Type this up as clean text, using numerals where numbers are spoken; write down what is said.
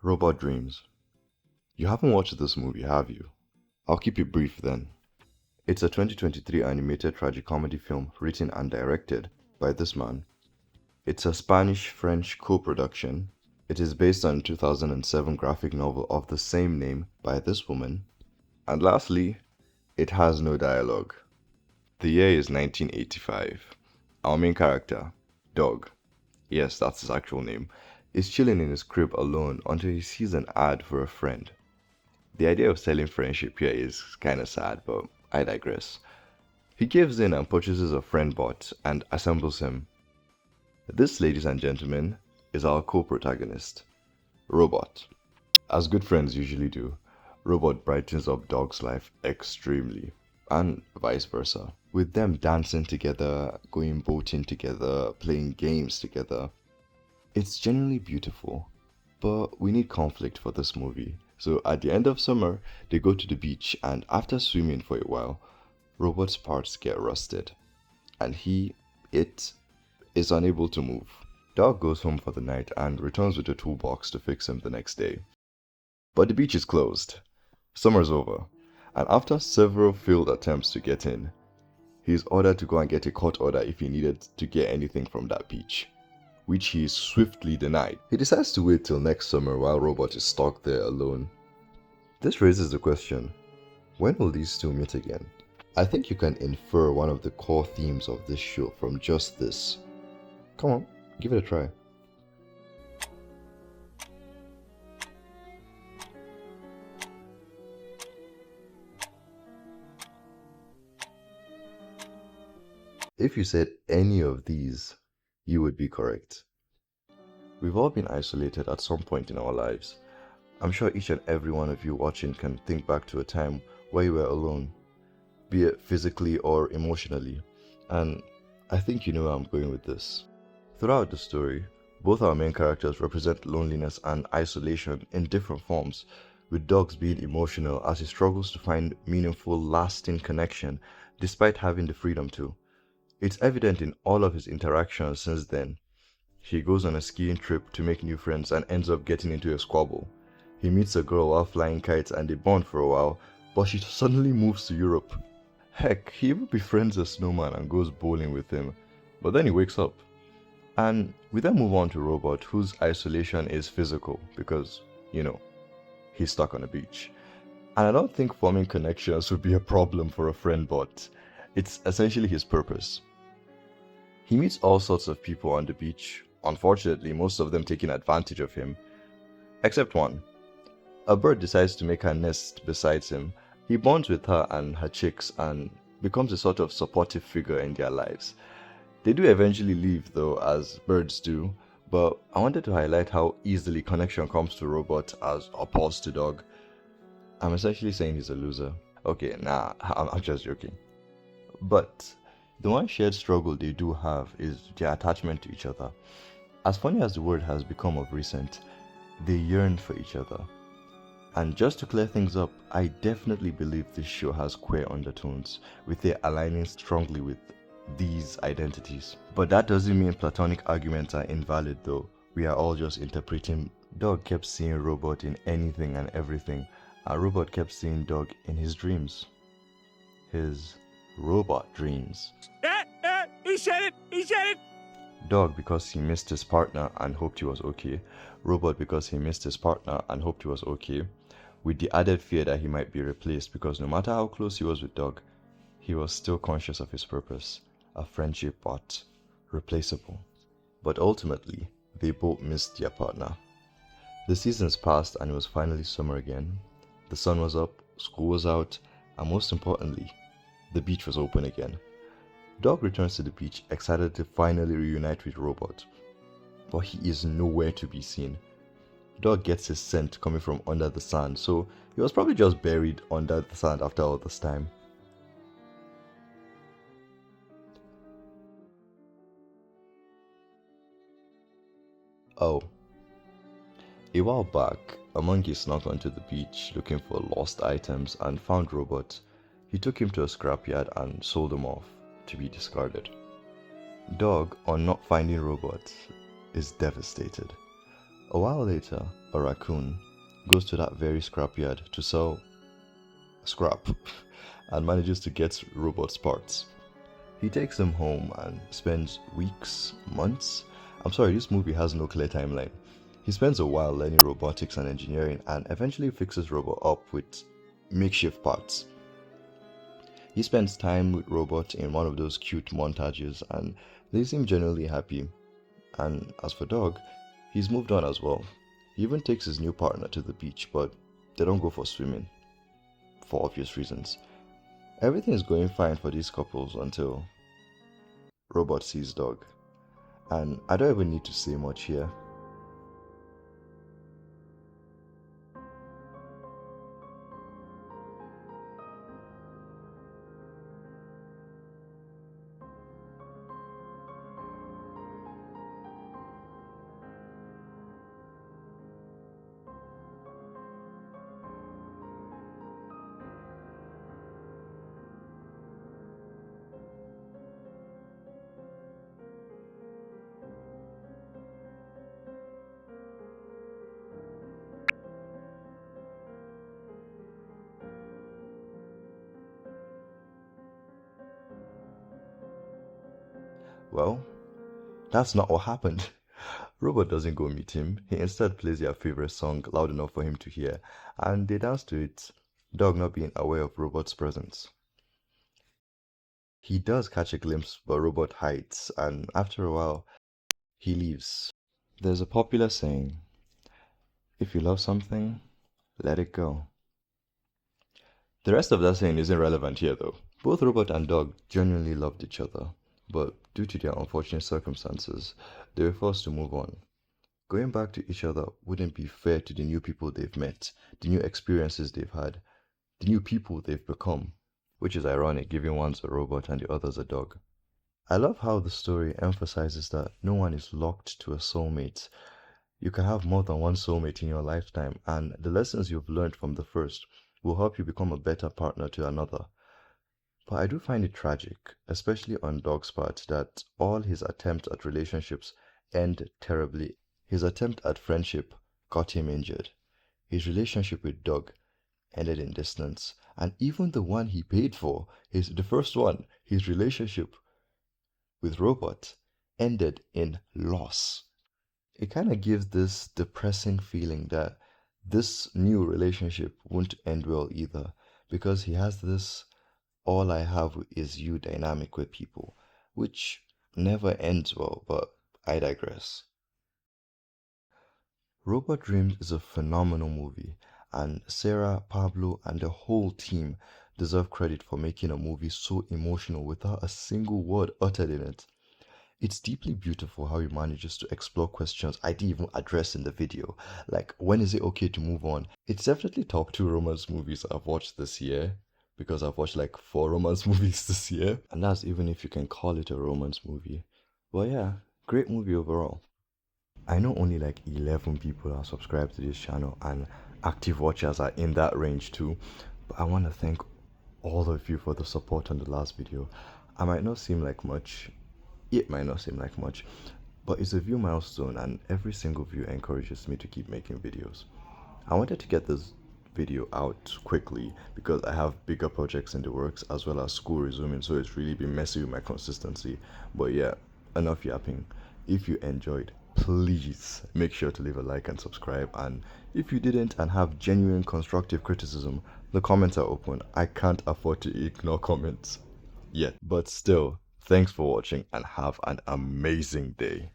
Robot Dreams. You haven't watched this movie, have you? I'll keep it brief then. It's a 2023 animated tragicomedy film written and directed by this man. It's a Spanish-French co-production. It is based on a 2007 graphic novel of the same name by this woman. And lastly, it has no dialogue. The year is 1985. Our main character, Dog, yes, that's his actual name, is chilling in his crib alone until he sees an ad for a friend. The idea of selling friendship here is kinda sad, but I digress. He gives in and purchases a friend bot and assembles him. This, ladies and gentlemen, is our co-protagonist, Robot. As good friends usually do, Robot brightens up Dog's life extremely, and vice versa, with them dancing together, going boating together, playing games together. It's genuinely beautiful, but we need conflict for this movie. So at the end of summer, they go to the beach, and after swimming for a while, Robot's parts get rusted, and it is unable to move. Dog goes home for the night and returns with a toolbox to fix him the next day. But the beach is closed. Summer's over, and after several failed attempts to get in, he is ordered to go and get a court order if he needed to get anything from that beach, which he is swiftly denied. He decides to wait till next summer while Robot is stuck there alone. This raises the question, when will these two meet again? I think you can infer one of the core themes of this show from just this. Come on, give it a try. If you said any of these, you would be correct. We've all been isolated at some point in our lives. I'm sure each and every one of you watching can think back to a time where you were alone, be it physically or emotionally, and I think you know where I'm going with this. Throughout the story, both our main characters represent loneliness and isolation in different forms, with Dogs being emotional as he struggles to find meaningful, lasting connection despite having the freedom to. It's evident in all of his interactions since then. He goes on a skiing trip to make new friends and ends up getting into a squabble. He meets a girl while flying kites and they bond for a while, but she suddenly moves to Europe. Heck, he even befriends a snowman and goes bowling with him, but then he wakes up. And we then move on to Robot, whose isolation is physical because, he's stuck on a beach. And I don't think forming connections would be a problem for a friend bot. It's essentially his purpose. He meets all sorts of people on the beach, unfortunately most of them taking advantage of him, except one. A bird decides to make her nest beside him. He bonds with her and her chicks and becomes a sort of supportive figure in their lives. They do eventually leave though, as birds do, but I wanted to highlight how easily connection comes to Robot as opposed to Dog. I'm essentially saying he's a loser. Okay, nah, I'm just joking. But the one shared struggle they do have is their attachment to each other. As funny as the word has become of recent, they yearn for each other. And just to clear things up, I definitely believe this show has queer undertones, with it aligning strongly with these identities. But that doesn't mean platonic arguments are invalid though. We are all just interpreting. Dog kept seeing Robot in anything and everything, and Robot kept seeing Dog in his dreams. His robot dreams. He said it! Dog because he missed his partner and hoped he was okay. Robot because he missed his partner and hoped he was okay, with the added fear that he might be replaced because no matter how close he was with Dog, he was still conscious of his purpose, a friendship bot, replaceable. But ultimately, they both missed their partner. The seasons passed and it was finally summer again. The sun was up, school was out, and most importantly, the beach was open again. Dog returns to the beach excited to finally reunite with Robot, but he is nowhere to be seen. Dog gets his scent coming from under the sand, so he was probably just buried under the sand after all this time. Oh. A while back, a monkey snuck onto the beach looking for lost items and found Robot. He took him to a scrapyard and sold him off to be discarded. Dog, on not finding Robot, is devastated. A while later, a raccoon goes to that very scrapyard to sell scrap and manages to get robot's parts. He takes them home and spends weeks, months. I'm sorry, this movie has no clear timeline. He spends a while learning robotics and engineering and eventually fixes Robot up with makeshift parts. He spends time with Robot in one of those cute montages and they seem genuinely happy. And as for Dog, he's moved on as well. He even takes his new partner to the beach, but they don't go for swimming, for obvious reasons. Everything is going fine for these couples until Robot sees Dog. And I don't even need to say much here. Well, that's not what happened. Robot doesn't go meet him. He instead plays their favorite song loud enough for him to hear, and they dance to it, Dog not being aware of Robot's presence. He does catch a glimpse, but Robot hides, and after a while, he leaves. There's a popular saying, if you love something, let it go. The rest of that saying isn't relevant here though. Both Robot and Dog genuinely loved each other, but due to their unfortunate circumstances, they were forced to move on. Going back to each other wouldn't be fair to the new people they've met, the new experiences they've had, the new people they've become, which is ironic given one's a robot and the other's a dog. I love how the story emphasizes that no one is locked to a soulmate. You can have more than one soulmate in your lifetime, and the lessons you've learned from the first will help you become a better partner to another. But I do find it tragic, especially on Dog's part, that all his attempts at relationships end terribly. His attempt at friendship got him injured. His relationship with Dog ended in distance, and even the one he paid for, the first one, his relationship with Robot, ended in loss. It kind of gives this depressing feeling that this new relationship won't end well either, because he has this all I have is you dynamic with people, which never ends well, but I digress. Robot Dreams is a phenomenal movie, and Sarah, Pablo, and the whole team deserve credit for making a movie so emotional without a single word uttered in it. It's deeply beautiful how he manages to explore questions I didn't even address in the video, like when is it okay to move on? It's definitely top 2 romance movies I've watched this year, because I've watched like 4 romance movies this year, and that's even if you can call it a romance movie. But yeah, great movie overall. I know only like 11 people are subscribed to this channel, and active watchers are in that range too, but I want to thank all of you for the support on the last video. I might not seem like much, it might not seem like much, but it's a view milestone, and every single view encourages me to keep making videos. I wanted to get this video out quickly because I have bigger projects in the works as well as school resuming, so it's really been messy with my consistency. But yeah, enough yapping. If you enjoyed, please make sure to leave a like and subscribe, and if you didn't and have genuine constructive criticism, the comments are open. I can't afford to ignore comments yet, but still, thanks for watching and have an amazing day.